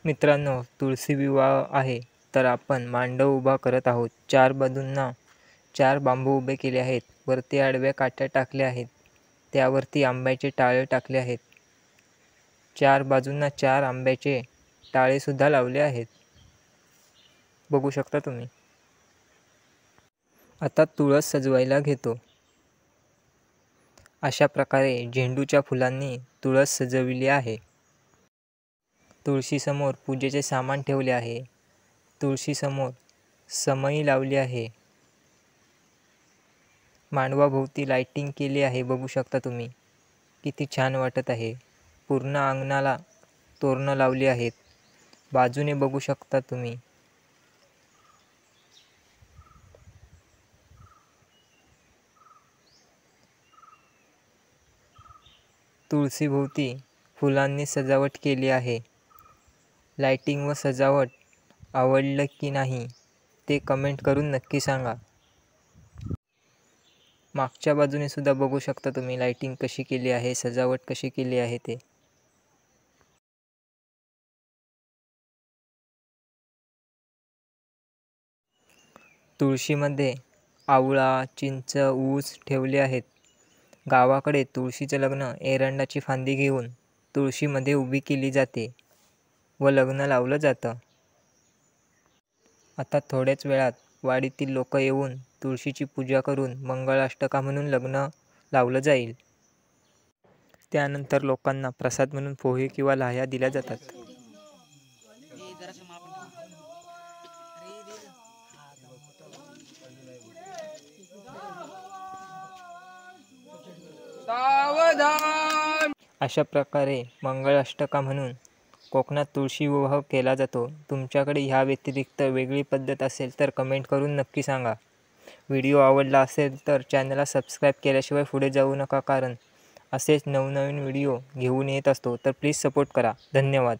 मित्रांनो, तुळशी विवाह आहे तर आपण मांडव उभा करत आहोत। 4 बाजूंना 4 बांबू उभे केले आहेत। वरती आडव्या काठ्या टाकल्या आहेत। त्यावरती आंब्याचे टाळे टाकले आहेत। 4 बाजूंना 4 आंब्याचे टाळे सुद्धा लावले आहेत। बघू शकता तुम्ही। आता तुळस सजवायला घेतो। अशा प्रकारे झेंडूच्या फुलांनी तुळस सजविली आहे। तुळशीसमोर पूजेचे सामान ठेवले आहे। तुळशीसमोर समई लावली आहे। मांडवाभोवती लाइटिंग केली आहे। बघू शकता तुम्ही किती छान वाटत आहे। पूर्ण अंगणाला तोरणं लावली आहेत। बाजूने बघू शकता तुम्ही। तुळशीभोवती फुलांनी सजावट केली आहे। लाइटिंग व सजावट आवडलं की नाही ते कमेंट करून नक्की सांगा। मागच्या बाजूने सुद्धा बघू शकता तुम्ही लाइटिंग कशी केली आहे, सजावट कशी केली आहे ते। तुळशीमध्ये आवळा, चिंच, ऊस ठेवले आहेत। गावाकडे तुळशीचं लग्न एरंडाची फांदी घेऊन तुळशीमध्ये उभी केली जाते व लग्न लावलं जातं। आता थोड्याच वेळात वाडीतील लोक येऊन तुळशीची पूजा करून मंगलाष्टका म्हणून लग्न लावलं जाईल। त्यानंतर लोकांना प्रसाद म्हणून पोहे किंवा लाह्या दिल्या जातात। अशा प्रकारे मंगलाष्टका म्हणून कोकणात तुळशी विवाह केला जातो। तुमच्याकडे ह्या व्यतिरिक्त वेगळी पद्धत असेल तर कमेंट करून नक्की सांगा। व्हिडिओ आवडला असेल तर चॅनलला सबस्क्राईब केल्याशिवाय पुढे जाऊ नका, कारण असेच नवनवीन व्हिडिओ घेऊन येत असतो। तर प्लीज सपोर्ट करा। धन्यवाद।